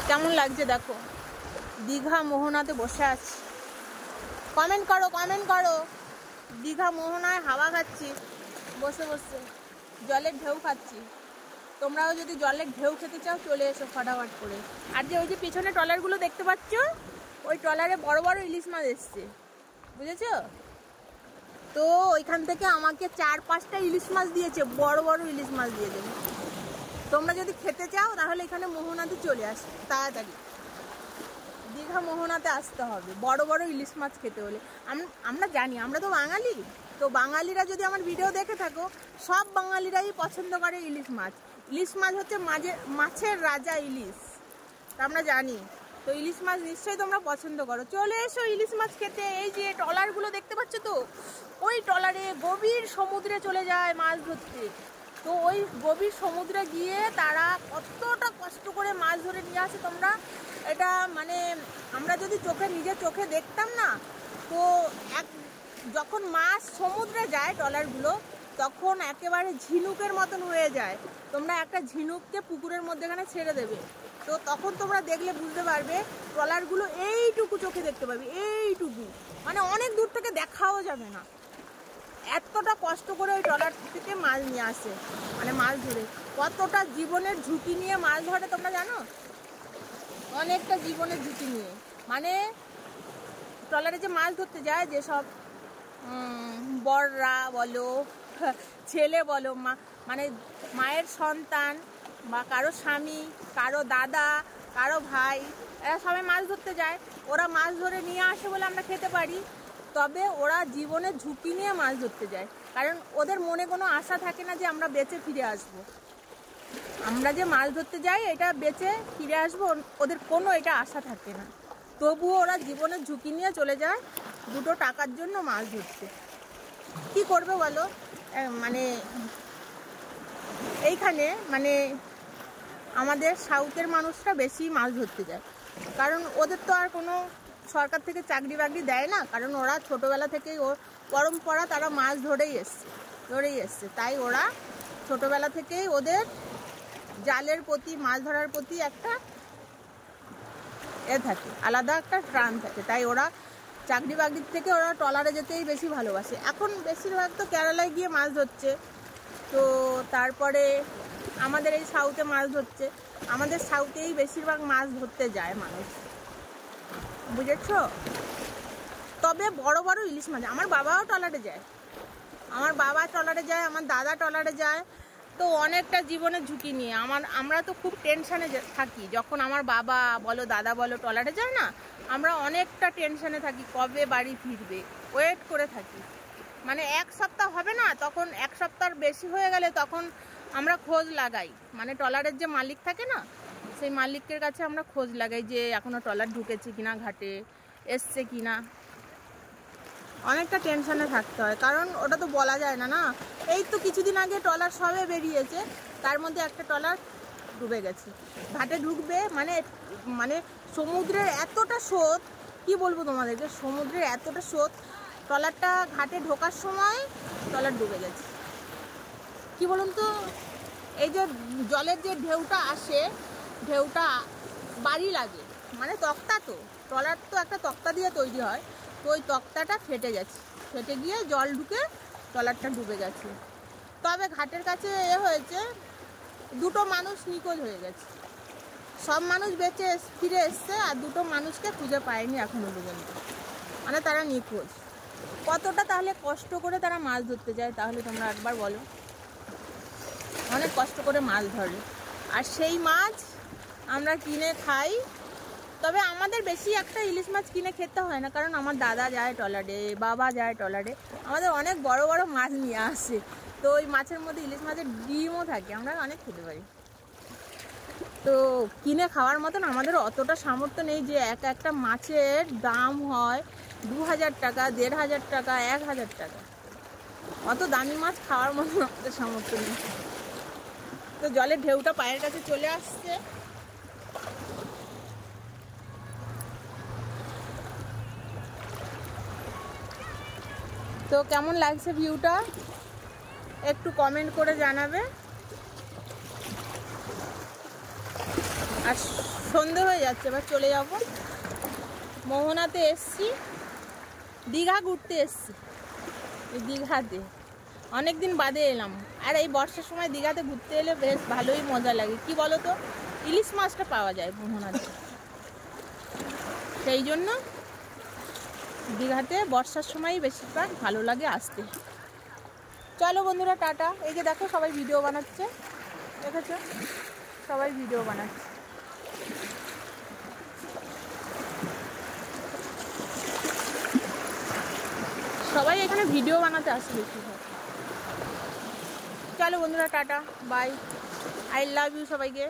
কেমন লাগছে দেখো, দীঘা মোহনাতে বসে আছি। কমেন্ট করো। দীঘা মোহনায় হাওয়া খাচ্ছি বসে বসে, জলের ঢেউ খাচ্ছি। তোমরাও যদি জলের ঢেউ খেতে চাও চলে এসো ফটাফট করে। আর যে ওই যে পিছনে ট্রলারগুলো দেখতে পাচ্ছ, ওই ট্রলারে বড় বড় ইলিশ মাছ এসছে, বুঝেছো? তো ওইখান থেকে আমাকে 4-5টা ইলিশ মাছ দিয়েছে, বড় বড় ইলিশ মাছ দিয়ে দেবে। তোমরা যদি খেতে চাও তাহলে এখানে মোহনাতে চলে আসো তাড়াতাড়ি। দীঘা মোহনাতে আসতে হবে বড় বড় ইলিশ মাছ খেতে হলে। আমরা জানি, আমরা তো বাঙালি, তো বাঙালিরা যদি আমার ভিডিও দেখে থাকো, সব বাঙালিরাই পছন্দ করে ইলিশ মাছ। ইলিশ মাছ হচ্ছে মাছের রাজা ইলিশ, তা আমরা জানি। তো ইলিশ মাছ নিশ্চয়ই তোমরা পছন্দ করো, চলে এসো ইলিশ মাছ খেতে। এই যে ট্রলারগুলো দেখতে পাচ্ছ তো, ওই ট্রলারে গভীর সমুদ্রে চলে যায় মাছ ধরতে। তো ওই গভীর সমুদ্রে গিয়ে তারা কতটা কষ্ট করে মাছ ধরে নিয়ে আসে, তোমরা এটা মানে আমরা যদি নিজের চোখে দেখতাম না, তো যখন মাছ সমুদ্রে যায় ট্রলারগুলো, তখন একেবারে ঝিনুকের মতন হয়ে যায়। তোমরা একটা ঝিনুককে পুকুরের মধ্যেখানে ছেড়ে দেবে, তো তখন তোমরা দেখলে বুঝতে পারবে ট্রলারগুলো এইটুকু চোখে দেখতে পাবে, এইটুকু, মানে অনেক দূর থেকে দেখাও যাবে না। এতটা কষ্ট করে ওই ট্রলার থেকে মাছ নিয়ে আসে, মানে মাছ ধরে কতটা জীবনের ঝুঁকি নিয়ে মাছ ধরে তোমরা জানো? অনেকটা জীবনের ঝুঁকি নিয়ে, মানে ট্রলারে যে মাছ ধরতে যায়, যেসব বড়রা বলো, ছেলে বলো, মানে মায়ের সন্তান বা কারো স্বামী, কারো দাদা, কারো ভাই, এরা সবাই মাছ ধরতে যায়। ওরা মাছ ধরে নিয়ে আসে বলে আমরা খেতে পারি, তবে ওরা জীবনের ঝুঁকি নিয়ে মাছ ধরতে যায়, কারণ ওদের মনে কোনো আশা থাকে না যে আমরা বেঁচে ফিরে আসব। আমরা যে মাছ ধরতে যাই এটা বেঁচে ফিরে আসবো, ওদের কোনো এটা আশা থাকে না, তবুও ওরা জীবনের ঝুঁকি নিয়ে চলে যায় দুটো টাকার জন্য মাছ ধরতে। কি করবে বলো? মানে এইখানে মানে আমাদের সাউথের মানুষরা বেশি মাছ ধরতে যায়, কারণ ওদের তো আর কোনো সরকার থেকে চাকরি বাকরি দেয় না, কারণ ওরা ছোটোবেলা থেকেই পরম্পরা, তারা মাছ ধরেই এসছে। তাই ওরা ছোটোবেলা থেকেই ওদের জালের প্রতি, মাছ ধরার প্রতি একটা থাকে, আলাদা একটা টান থাকে। তাই ওরা চাকরি বাকরির থেকে ওরা ট্রলারে যেতেই বেশি ভালোবাসে। এখন বেশিরভাগ তো কেরালায় গিয়ে মাছ ধরছে, তো তারপরে আমাদের এই সাউথে মাছ ধরছে। আমাদের সাউথেই বেশিরভাগ মাছ ধরতে যায় মানুষ, বুঝেছ? তবে বড় বড় ইলিশ মাছ, আমার বাবাও ট্রলারে যায়, আমার দাদা ট্রলারে যায়। তো অনেকটা জীবনের ঝুঁকি নিয়ে আমরা তো খুব টেনশানে থাকি যখন আমার বাবা বলো, দাদা বলো ট্রলারে যায় না, আমরা অনেকটা টেনশানে থাকি, কবে বাড়ি ফিরবে, ওয়েট করে থাকি। মানে 1 সপ্তাহ হবে না, তখন 1 সপ্তাহ বেশি হয়ে গেলে তখন আমরা খোঁজ লাগাই, মানে ট্রলারের যে মালিক থাকে না, সেই মালিকের কাছে আমরা খোঁজ লাগাই যে এখনও ট্রলার ঢুকেছে কিনা, ঘাটে এসছে কিনা। অনেকটা টেনশানে থাকতে হয়, কারণ ওটা তো বলা যায় না। এই তো কিছুদিন আগে ট্রলার সবে বেরিয়েছে, তার মধ্যে একটা ট্রলার ডুবে গেছে। ঘাটে ঢুকবে মানে সমুদ্রের এতটা স্রোত, কি বলবো তোমাদেরকে, সমুদ্রের এতটা স্রোত, ট্রলারটা ঘাটে ঢোকার সময় ট্রলার ডুবে গেছে। কি বলুন তো, এই যে জলের যে ঢেউটা আসে, ঢেউটা বাড়ি লাগে, মানে তক্তা, তো ট্রলার তো একটা তক্তা দিয়ে তৈরি হয়, তো ওই তক্তাটা ফেটে গিয়ে জল ঢুকে ট্রলারটা ডুবে গেছে। তবে ঘাটের কাছে হয়েছে, 2টো মানুষ নিখোঁজ হয়ে গেছে। সব মানুষ বেঁচে ফিরে এসছে, আর 2টো মানুষকে খুঁজে পায়নি এখনো পর্যন্ত, মানে তারা নিখোঁজ। কতটা তাহলে কষ্ট করে তারা মাছ ধরতে যায়, তাহলে তোমরা একবার বলো। অনেক কষ্ট করে মাছ ধরে, আর সেই মাছ আমরা কিনে খাই। তবে আমাদের বেশি একটা ইলিশ মাছ কিনে খেতে হয় না, কারণ আমার দাদা যায় ট্রলারে, বাবা যায় ট্রলারে, আমাদের অনেক বড় বড় মাছ নিয়ে আসে। তো ওই মাছের মধ্যে ইলিশ মাছের ডিমও থাকে, আমরা অনেক খেতে পারি। তো কিনে খাওয়ার মতন আমাদের অতটা সামর্থ্য নেই যে একটা মাছের দাম হয় 2000 টাকা, 1500 টাকা, 1000 টাকা। অত দামি মাছ খাওয়ার মতন আমাদের সামর্থ্য নেই। তো জলের ঢেউটা পায়ের কাছে চলে আসছে। তো কেমন লাগছে ভিউটা একটু কমেন্ট করে জানাবে। আর সন্ধে হয়ে যাচ্ছে, এবার চলে যাব। মোহনাতে এসছি, দীঘা ঘুরতে এসছি। এই দীঘাতে অনেক দিন বাদে এলাম। আর এই বর্ষার সময় দীঘাতে ঘুরতে এলে বেশ ভালোই মজা লাগে। কি বলো তো, ইলিশ মাছটা পাওয়া যায় মোহনাতে, সেই জন্য দীঘাতে বর্ষার সময়ই বেশিরভাগ ভালো লাগে আসতে। চলো বন্ধুরা, টাটা। এই যে দেখো সবাই ভিডিও বানাচ্ছে, দেখেছো? সবাই ভিডিও বানাচ্ছে। সবাই এখানে ভিডিও বানাতে আসে বেশিরভাগ। চলো বন্ধুরা, ta-ta, bye, I love you সবাইকে।